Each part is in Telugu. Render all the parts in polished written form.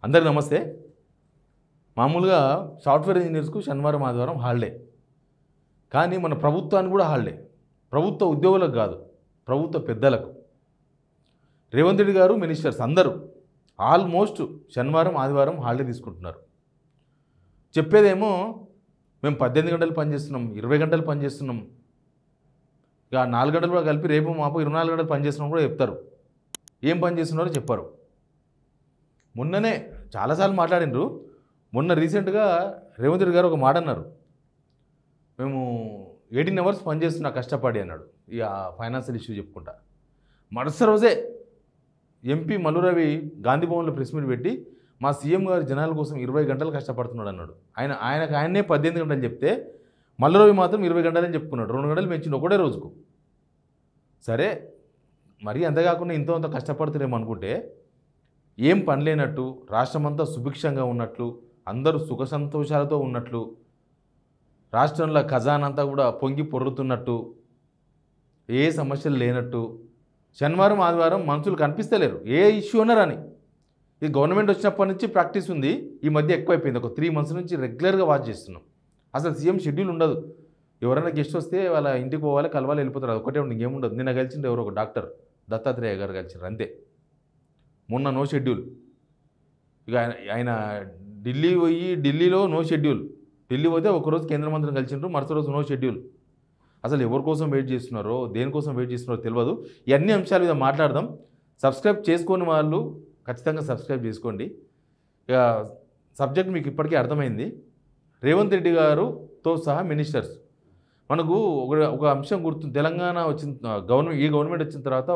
అందరికీ నమస్తే. మామూలుగా సాఫ్ట్వేర్ ఇంజనీర్స్కు శనివారం ఆదివారం హాలిడే, కానీ మన ప్రభుత్వానికి కూడా హాలిడే. ప్రభుత్వ ఉద్యోగులకు కాదు, ప్రభుత్వ పెద్దలకు. రేవంత్ రెడ్డి గారు, మినిస్టర్స్ అందరూ ఆల్మోస్ట్ శనివారం ఆదివారం హాలిడే తీసుకుంటున్నారు. చెప్పేదేమో మేము 18 గంటలు పనిచేస్తున్నాం, 20 గంటలు పనిచేస్తున్నాం, ఇక 4 గంటలు కూడా కలిపి రేపు మాపు 24 గంటలు పనిచేస్తున్నాం కూడా చెప్తారు. ఏం పని చేస్తున్నారో చెప్పారు. మొన్ననే చాలాసార్లు మాట్లాడినరు. మొన్న రీసెంట్గా రేవంత్ రెడ్డి గారు ఒక మాట అన్నారు, మేము 18 అవర్స్ పనిచేస్తున్నా కష్టపడి అన్నాడు. ఇక ఫైనాన్షియల్ ఇష్యూ చెప్పుకుంటా. మరుసటి రోజే ఎంపీ మల్లురవి గాంధీ భవన్లో ప్రెస్ మీట్ పెట్టి మా సీఎం గారు జనాల కోసం 20 గంటలు కష్టపడుతున్నాడు అన్నాడు. ఆయనే 18 గంటలు చెప్తే మల్లురవి మాత్రం 20 గంటలని చెప్పుకున్నాడు. 2 గంటలు పెంచిండు ఒకటే రోజుకు. సరే, మరీ అంత కాకుండా ఇంత కష్టపడుతున్నారేమో అనుకుంటే, ఏం పని లేనట్టు, రాష్ట్రమంతా సుభిక్షంగా ఉన్నట్లు, అందరూ సుఖ సంతోషాలతో ఉన్నట్లు, రాష్ట్రంలో ఖజానంతా కూడా పొంగి పొర్రుతున్నట్టు, ఏ సమస్యలు లేనట్టు, శనివారం ఆదివారం మనుషులు కనిపిస్తలేరు. ఏ ఇష్యూ అన్నారని. ఇది గవర్నమెంట్ వచ్చినప్పటి నుంచి ప్రాక్టీస్ ఉంది. ఈ మధ్య ఎక్కువైపోయింది. ఒక 3 months నుంచి రెగ్యులర్గా వాచ్ చేస్తున్నాం. అసలు సీఎం షెడ్యూల్ ఉండదు. ఎవరైనా గెస్ట్ వస్తే వాళ్ళ ఇంటికి పోవాలి, కలవాలి, వెళ్ళిపోతారు. అది ఒకటే ఉంది, ఇంకేముండదు. నిన్న కలిసిండు ఎవరో ఒక డాక్టర్ దత్తాత్రేయ గారు కలిసిండ్రు అంతే. మొన్న నో షెడ్యూల్. ఇక ఆయన ఢిల్లీలో నో షెడ్యూల్. ఢిల్లీ పోతే ఒకరోజు కేంద్ర మంత్రిని కలిసిండ్రు, మరుసటి రోజు నో షెడ్యూల్. అసలు ఎవరి కోసం వెయిట్ చేస్తున్నారో, దేనికోసం వెయిట్ చేస్తున్నారో తెలియదు. ఇవన్నీ అంశాల మీద మాట్లాడదాం. సబ్స్క్రైబ్ చేసుకోని వాళ్ళు ఖచ్చితంగా సబ్స్క్రైబ్ చేసుకోండి. ఇక సబ్జెక్ట్ మీకు ఇప్పటికే అర్థమైంది. రేవంత్ రెడ్డి గారుతో సహా మినిస్టర్స్, మనకు ఒక అంశం గుర్తు. తెలంగాణ వచ్చిన ఈ గవర్నమెంట్ వచ్చిన తర్వాత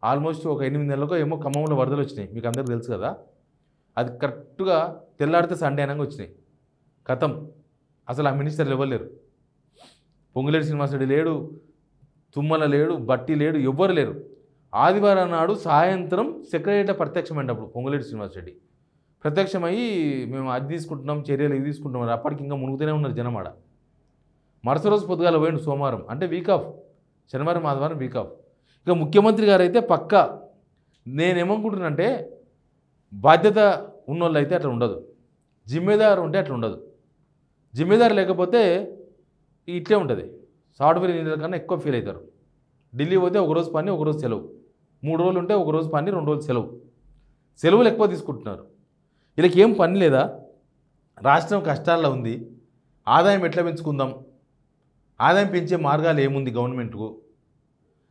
ఆల్మోస్ట్ ఒక 8 నెలలకు ఏమో ఖమ్మంలో వరదలు వచ్చినాయి. మీకు అందరికీ తెలుసు కదా. అది కరెక్ట్గా తెల్లాడితే సండే అనగా వచ్చినాయి. కథం. అసలు ఆ మినిస్టర్లు ఎవరు లేరు. పొంగులేటి శ్రీనివాసరెడ్డి లేడు, తుమ్మల లేడు, బట్టి లేడు, ఎవ్వరు లేరు. ఆదివారం నాడు సాయంత్రం సెక్రటరీలో ప్రత్యక్షమైనప్పుడు పొంగులేటి శ్రీనివాసరెడ్డి ప్రత్యక్షమయ్యి మేము అది తీసుకుంటున్నాం, చర్యలు ఇది తీసుకుంటున్నాం. అప్పటికి ఇంకా మునుగుతూనే ఉన్నారు జనమాడ. మరుసటి రోజు పొద్దుగాల పోయిండు సోమవారం, అంటే వీక్ ఆఫ్. శనివారం ఆదివారం వీక్ ఆఫ్. ఇక ముఖ్యమంత్రి గారు అయితే పక్కా, నేనేమనుకుంటున్నానంటే, బాధ్యత ఉన్నోళ్ళు అయితే అట్లా ఉండదు, జిమ్మేదారు ఉంటే అట్లా ఉండదు. జిమ్మేదారు లేకపోతే ఇట్లే ఉంటుంది. సాఫ్ట్వేర్ ఇంజనీర్ కన్నా ఎక్కువ ఫీల్ అవుతారు. ఢిల్లీ పోతే ఒకరోజు పని, ఒకరోజు సెలవు. 3 రోజులు ఉంటే ఒకరోజు పని, 2 రోజులు సెలవు. సెలవులు ఎక్కువ తీసుకుంటున్నారు. వీళ్ళకి ఏం పని లేదా? రాష్ట్రం కష్టాల్లో ఉంది. ఆదాయం ఎట్లా పెంచుకుందాం, ఆదాయం పెంచే మార్గాలు ఏముంది గవర్నమెంట్కు,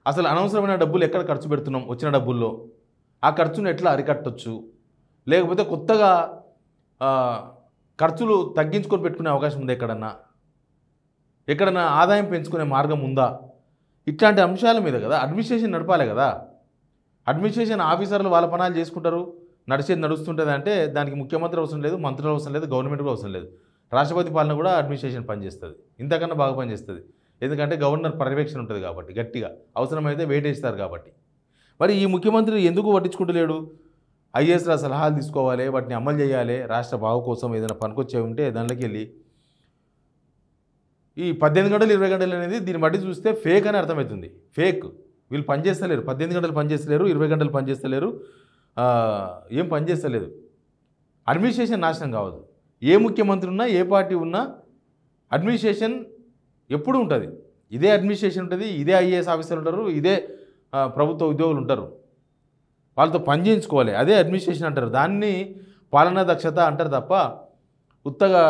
అసలు అనవసరమైన డబ్బులు ఎక్కడ ఖర్చు పెడుతున్నాం, వచ్చిన డబ్బుల్లో ఆ ఖర్చును ఎట్లా అరికట్టవచ్చు, లేకపోతే కొత్తగా ఖర్చులు తగ్గించుకొని పెట్టుకునే అవకాశం ఉందా, ఎక్కడన్నా ఆదాయం పెంచుకునే మార్గం ఉందా? ఇట్లాంటి అంశాల మీద కదా అడ్మినిస్ట్రేషన్ నడపాలి కదా. అడ్మినిస్ట్రేషన్ ఆఫీసర్లు వాళ్ళ పనాలు చేసుకుంటారు, నడిచేది నడుస్తుంటుంది. అంటే దానికి ముఖ్యమంత్రి అవసరం లేదు, మంత్రులు అవసరం లేదు, గవర్నమెంట్ కూడా అవసరం లేదు. రాష్ట్రపతి పాలన కూడా అడ్మినిస్ట్రేషన్ పనిచేస్తుంది, ఇంతకన్నా బాగా పనిచేస్తుంది. ఎందుకంటే గవర్నర్ పర్యవేక్షణ ఉంటుంది కాబట్టి, గట్టిగా అవసరమైతే వెయిట్ వేస్తారు కాబట్టి. మరి ఈ ముఖ్యమంత్రి ఎందుకు పట్టించుకుంటలేడు? ఐఏఎస్ల సలహాలు తీసుకోవాలి, వాటిని అమలు చేయాలి. రాష్ట్ర బాగు కోసం ఏదైనా పనికొచ్చే ఉంటే దానిలోకి వెళ్ళి ఈ 18 గంటలు 20 గంటలు అనేది దీన్ని బట్టి చూస్తే ఫేక్ అని అర్థమవుతుంది. ఫేక్. వీళ్ళు పనిచేస్తలేరు, 18 గంటలు పనిచేస్తలేరు, 20 గంటలు పనిచేస్తలేరు, ఏం పనిచేస్తలేదు. అడ్మినిస్ట్రేషన్ నాశనం కావద్దు. ఏ ముఖ్యమంత్రి ఉన్నా, ఏ పార్టీ ఉన్నా అడ్మినిస్ట్రేషన్ ఎప్పుడు ఉంటుంది. ఇదే అడ్మినిస్ట్రేషన్ ఉంటుంది, ఇదే ఐఏఎస్ ఆఫీసర్లు ఉంటారు, ఇదే ప్రభుత్వ ఉద్యోగులు ఉంటారు. వాళ్ళతో పని చేయించుకోవాలి. అదే అడ్మినిస్ట్రేషన్ అంటారు. దాన్ని పాలనా దక్షత అంటారు తప్ప, ఉత్తగా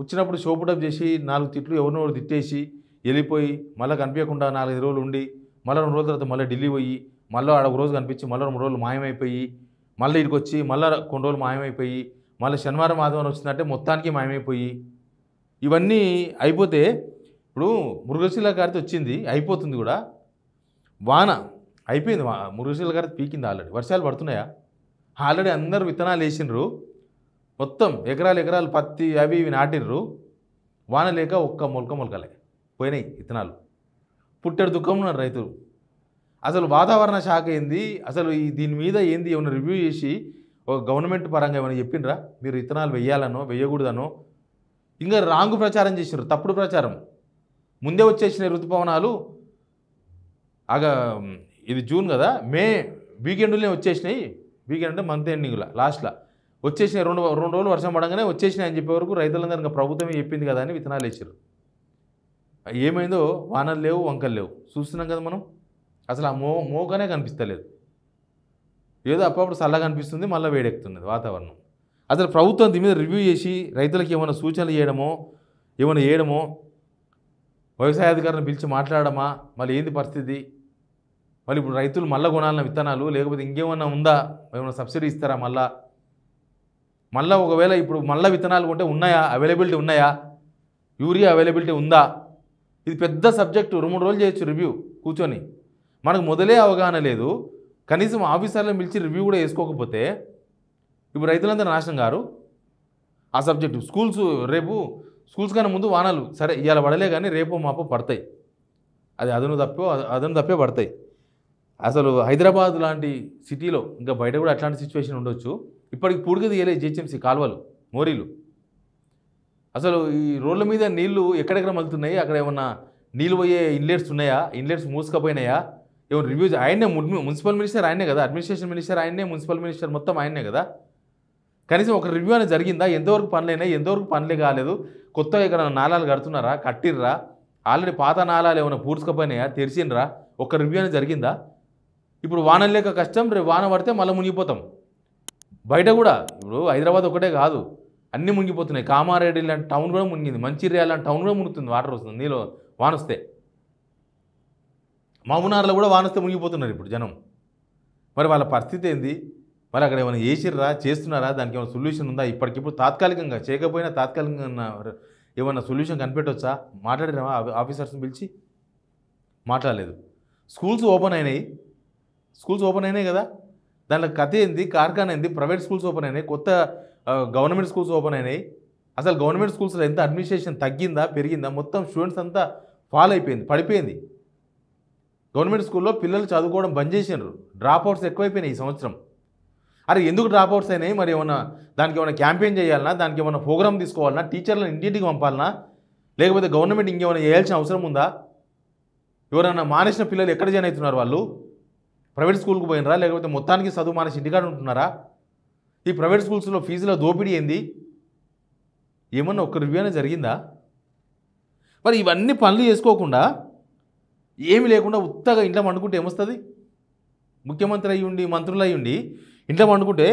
వచ్చినప్పుడు షోపుటప్ చేసి 4 తిట్లు ఎవరినో తిట్టేసి వెళ్ళిపోయి మళ్ళీ కనిపించకుండా 4-5 రోజులు ఉండి మళ్ళీ 2 రోజుల తర్వాత మళ్ళీ ఢిల్లీ పోయి మళ్ళీ ఆడ 1 రోజు కనిపించి మళ్ళీ 2 రోజులు మాయమైపోయి మళ్ళీ ఇక్కడికి వచ్చి మళ్ళీ కొన్ని రోజులు మాయమైపోయి మళ్ళీ శనివారం ఆదివారం వచ్చిందంటే మొత్తానికి మాయమైపోయి ఇవన్నీ అయిపోతే, ఇప్పుడు మృగశిల గారితో వచ్చింది, అయిపోతుంది కూడా. వాన అయిపోయింది, మృగశిల గారి పీకింది ఆల్రెడీ. వర్షాలు పడుతున్నాయా? ఆల్రెడీ అందరూ విత్తనాలు వేసిండ్రు, మొత్తం ఎకరాలు పత్తి అవి ఇవి నాటిర్రు. వాన లేక ఒక్క మొలకలే పోయినాయి విత్తనాలు. పుట్టెడు దుఃఖం ఉన్నారు రైతులు. అసలు వాతావరణ శాఖ ఏంది, అసలు దీని మీద ఏంది, ఏమైనా రివ్యూ చేసి ఒక గవర్నమెంట్ పరంగా ఏమైనా చెప్పిండ్రా? మీరు విత్తనాలు వేయాలనో వేయకూడదనో ఇంకా రాంగు ప్రచారం చేసినారు, తప్పుడు ప్రచారం. ముందే వచ్చేసిన ఋతుపవనాలు ఇది జూన్ కదా, మే వీకెండ్లోనే వచ్చేసినాయి. వీకెండ్ అంటే మంత్ ఎండింగ్లో లాస్ట్లో వచ్చేసినాయి, రెండు రోజులు వర్షం పడంగానే వచ్చేసినాయి అని చెప్పే వరకు రైతులందరూ ఇంకా ప్రభుత్వమే చెప్పింది కదా అని విత్తనాలు వేసారు. ఏమైందో వానలు లేవు, వంకలు లేవు, చూస్తున్నాం కదా మనం. అసలు ఆ మోకనే కనిపిస్తలేదు. ఏదో అప్పుడప్పుడు చల్లగా అనిపిస్తుంది, మళ్ళీ వేడెక్కుతున్నది వాతావరణం. అసలు ప్రభుత్వం దీని మీద రివ్యూ చేసి రైతులకు ఏమైనా సూచనలు చేయడమో ఏమైనా చేయడమో, వ్యవసాయ అధికారులను పిలిచి మాట్లాడమా, మళ్ళీ ఏంది పరిస్థితి, మళ్ళీ ఇప్పుడు రైతులు మళ్ళీ కొనాలన్న విత్తనాలు, లేకపోతే ఇంకేమన్నా ఉందా, ఏమైనా సబ్సిడీ ఇస్తారా, మళ్ళీ ఒకవేళ ఇప్పుడు మళ్ళీ విత్తనాలు కొంటే ఉన్నాయా, అవైలబిలిటీ ఉన్నాయా, యూరియా అవైలబిలిటీ ఉందా, ఇది పెద్ద సబ్జెక్టు. 2-3 రోజులు చేయొచ్చు రివ్యూ కూర్చొని. మనకు మొదలే అవగాహన లేదు, కనీసం ఆఫీసర్లను పిలిచి రివ్యూ కూడా వేసుకోకపోతే ఇప్పుడు రైతులందరూ నాశనం గారు. ఆ సబ్జెక్టు రేపు స్కూల్స్ కన్నా ముందు వానలు సరే ఇవాళ పడలే కానీ రేపో మాపో పడతాయి, అది అదను తప్పే పడతాయి. అసలు హైదరాబాద్ లాంటి సిటీలో ఇంకా బయట కూడా అట్లాంటి సిచ్యువేషన్ ఉండొచ్చు. ఇప్పటికి పూడిగా తీయలేదు జిహెచ్ఎంసీ కాలువలు, మోరీలు. అసలు ఈ రోడ్ల మీద నీళ్లు ఎక్కడెక్కడ మలుతున్నాయి, అక్కడ ఏమన్నా నీళ్ళు పోయే ఇన్లెట్స్ ఉన్నాయా, ఇన్లెట్స్ మూసుకపోయినాయా, ఏమైనా రివ్యూ ఆయనే, మున్సిపల్ మినిస్టర్ ఆయనే కదా, అడ్మినిస్ట్రేషన్ మినిస్టర్ ఆయనే, మున్సిపల్ మినిస్టర్ మొత్తం ఆయనే కదా. కనీసం ఒక రివ్యూ అనేది జరిగిందా, ఎంతవరకు పనులైనాయి, ఎంతవరకు పనులే కాలేదు, కొత్తగా ఇక్కడ నాలాలు కడుతున్నారా, కట్టిర్రా, ఆల్రెడీ పాత నాలాలు ఏమైనా పూడ్చుకపోయినాయా, తెరిచిండ్రా, ఒక రివ్యూ అనేది జరిగిందా? ఇప్పుడు వాన లేక కష్టం, రేపు వాన పడితే మళ్ళీ మునిగిపోతాం. బయట కూడా ఇప్పుడు హైదరాబాద్ ఒకటే కాదు, అన్నీ మునిగిపోతున్నాయి. కామారెడ్డి లాంటి టౌన్ కూడా మునిగింది, మంచిర్యాల లాంటి టౌన్ కూడా మునుగుతుంది, వాటర్ వస్తుంది, నీళ్ళు వాన వస్తే. మహబూబ్నగర్లో కూడా వాన వస్తే మునిగిపోతున్నారు ఇప్పుడు జనం. మరి వాళ్ళ పరిస్థితి ఏంది, మరి అక్కడ ఏమైనా చేసిర్రా, చేస్తున్నారా, దానికి ఏమైనా సొల్యూషన్ ఉందా? ఇప్పటికిప్పుడు తాత్కాలికంగా చేయకపోయినా తాత్కాలికంగా ఏమైనా సొల్యూషన్ కనిపెట్టవచ్చా? మాట్లాడినా ఆఫీసర్స్ని పిలిచి? మాట్లాడలేదు. స్కూల్స్ ఓపెన్ అయినాయి కదా, దాంట్లో కథ ఏంది, కార్ఖానా ఏంది, ప్రైవేట్ స్కూల్స్ ఓపెన్ అయినాయి, కొత్త గవర్నమెంట్ స్కూల్స్ ఓపెన్ అయినాయి. అసలు గవర్నమెంట్ స్కూల్స్లో ఎంత అడ్మినిస్ట్రేషన్ తగ్గిందా పెరిగిందా, మొత్తం స్టూడెంట్స్ అంతా ఫాల్ అయిపోయింది, పడిపోయింది. గవర్నమెంట్ స్కూల్లో పిల్లలు చదువుకోవడం బంద్ చేసినారు, డ్రాప్ అవుట్స్ ఎక్కువైపోయినాయి ఈ సంవత్సరం. అరే ఎందుకు డ్రాప్ అవుట్స్ అయినాయి, మరి ఏమన్నా దానికి ఏమైనా క్యాంపెయిన్ చేయాలన్నా, దానికి ఏమైనా ప్రోగ్రామ్ తీసుకోవాలన్నా, టీచర్లను ఇంటింటికి పంపాలన్నా, లేకపోతే గవర్నమెంట్ ఇంకేమైనా చేయాల్సిన అవసరం ఉందా? ఎవరైనా మానేసిన పిల్లలు ఎక్కడ జాయిన్ అవుతున్నారు, వాళ్ళు ప్రైవేట్ స్కూల్కి పోయినరా, లేకపోతే మొత్తానికి చదువు మానేసి ఇంటికాడ ఉంటున్నారా? ఈ ప్రైవేట్ స్కూల్స్లో ఫీజుల దోపిడీ ఏంది, ఏమన్నా ఒక్క రివ్యూ అనేది జరిగిందా? మరి ఇవన్నీ పనులు చేసుకోకుండా ఏమి లేకుండా ఉత్తగా ఇంట్లో వండుకుంటే ఏమొస్తుంది? ముఖ్యమంత్రి అయ్యుండి, మంత్రులు అయ్యుండి ఇంట్లో వండుకుంటే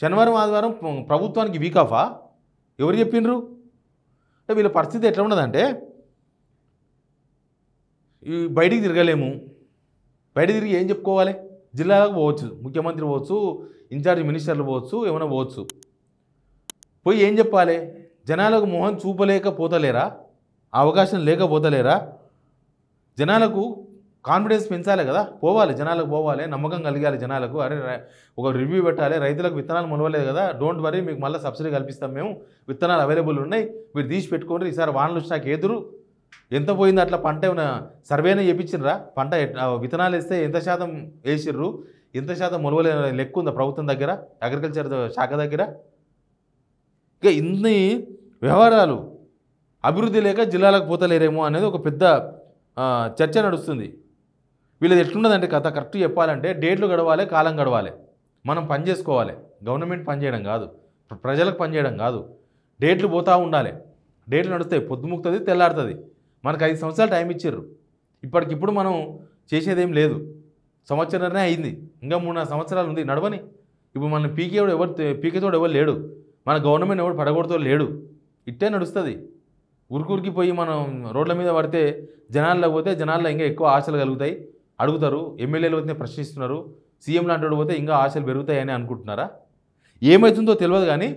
శనివారం ఆదివారం ప్రభుత్వానికి వీక్ ఆఫా? ఎవరు చెప్పిండ్రు? అంటే వీళ్ళ పరిస్థితి ఎట్లా ఉన్నదంటే, బయటికి తిరగలేము, బయట తిరిగి ఏం చెప్పుకోవాలి? జిల్లాలకు పోవచ్చు, ముఖ్యమంత్రి పోవచ్చు, ఇన్ఛార్జ్ మినిస్టర్లు పోవచ్చు, ఏమైనా పోవచ్చు, పోయి ఏం చెప్పాలి? జనాలకు మొహం చూపలేకపోతలేరా, అవకాశం లేకపోతలేరా? జనాలకు కాన్ఫిడెన్స్ పెంచాలి కదా, పోవాలి, జనాలకు పోవాలి, నమ్మకం కలిగాలి జనాలకు. అరే ఒక రివ్యూ పెట్టాలి, రైతులకు విత్తనాలు మొలవలేదు కదా, డోంట్ వరీ, మీకు మళ్ళీ సబ్సిడీ కల్పిస్తాం, మేము విత్తనాలు అవైలబుల్ ఉన్నాయి, మీరు తీసి పెట్టుకోండి, ఈసారి వానలు వచ్చినాక ఎదురు ఎంత పోయింది అట్లా పంట ఏమైనా సర్వేనే చేయించినరా, పంట విత్తనాలు వేస్తే ఎంత శాతం వేసిర్రు, ఎంత శాతం మొలవలే లెక్క ఉందా ప్రభుత్వం దగ్గర, అగ్రికల్చర్ శాఖ దగ్గర? ఇక ఇన్ని వ్యవహారాలు, అభివృద్ధి లేక జిల్లాలకు పోతలేరేమో అనేది ఒక పెద్ద చర్చ నడుస్తుంది. వీళ్ళది ఎట్లున్నదంటే కథ కరెక్ట్ చెప్పాలంటే, డేట్లు గడవాలి, కాలం గడవాలి, మనం పని చేసుకోవాలి, గవర్నమెంట్ పని చేయడం కాదు, ప్రజలకు పని చేయడం కాదు, డేట్లు పోతూ ఉండాలి, డేట్లు నడుస్తాయి, పొద్దుముక్తుంది, తెల్లారుతుంది. మనకు 5 సంవత్సరాలు టైం ఇచ్చారు, ఇప్పటికిప్పుడు మనం చేసేదేం లేదు, సంవత్సరమే అయింది, ఇంకా 3-4 సంవత్సరాలు ఉంది నడవని. ఇప్పుడు మనం పీకేతోడు ఎవరు లేడు, మన గవర్నమెంట్ ఎవరు పడగొడుతూ లేడు, ఇట్టే నడుస్తుంది. ఉరికి పోయి మనం రోడ్ల మీద పడితే జనాల్లో పోతే జనాల్లో ఇంకా ఎక్కువ ఆశలు కలుగుతాయి, అడుగుతారు, ఎమ్మెల్యేలు పోతే ప్రశ్నిస్తున్నారు, సీఎం లాంటి పోతే ఇంకా ఆశలు పెరుగుతాయని అనుకుంటున్నారా? ఏమవుతుందో తెలియదు కానీ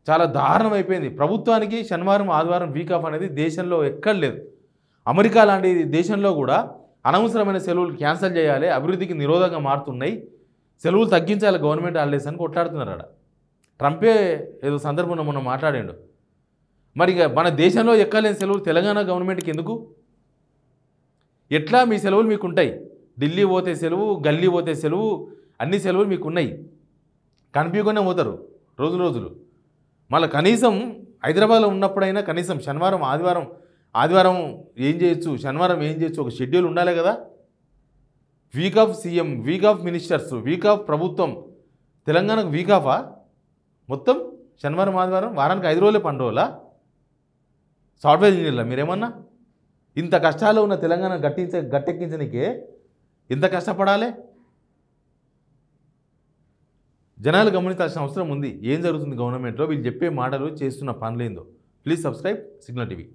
చాలా దారుణం అయిపోయింది. ప్రభుత్వానికి శనివారం ఆదివారం వీక్ ఆఫ్ అనేది దేశంలో ఎక్కడ లేదు. అమెరికా లాంటి దేశంలో కూడా అనవసరమైన సెలవులు క్యాన్సిల్ చేయాలి, అభివృద్ధికి నిరోధంగా మారుతున్నాయి, సెలవులు తగ్గించాలి గవర్నమెంట్ హాలిడేస్ అని కొట్లాడుతున్నారు ఆడ. ట్రంపే ఏదో సందర్భంలో మనం మాట్లాడాడు. మరి ఇక మన దేశంలో ఎక్కలేని సెలవులు తెలంగాణ గవర్నమెంట్కి ఎందుకు? ఎట్లా మీ సెలవులు మీకు ఉంటాయి, ఢిల్లీ పోతే సెలవు, గల్లీ పోతే సెలవు, అన్ని సెలవులు మీకు ఉన్నాయి, కనిపించకుండా పోతారు రోజులు. మళ్ళీ కనీసం హైదరాబాద్లో ఉన్నప్పుడైనా కనీసం శనివారం ఆదివారం ఏం చేయొచ్చు, శనివారం ఏం చేయొచ్చు, ఒక షెడ్యూల్ ఉండాలి కదా. Week off CM, week off ministers, week off ప్రభుత్వం, తెలంగాణకు వీక్ ఆఫా? మొత్తం శనివారం ఆదివారం వారానికి 5 రోజులే పని రోజులా? సాఫ్ట్వేర్ ఇంజనీర్లా మీరేమన్నా? ఇంత కష్టాలు ఉన్న తెలంగాణ గట్టెక్కించనికే ఇంత కష్టపడాలి? జనాలు గమనించాల్సిన అవసరం ఉంది. ఏం జరుగుతుంది గవర్నమెంట్లో, వీళ్ళు చెప్పే మాటలు చేస్తున్న పనులేందో. Please subscribe signal TV.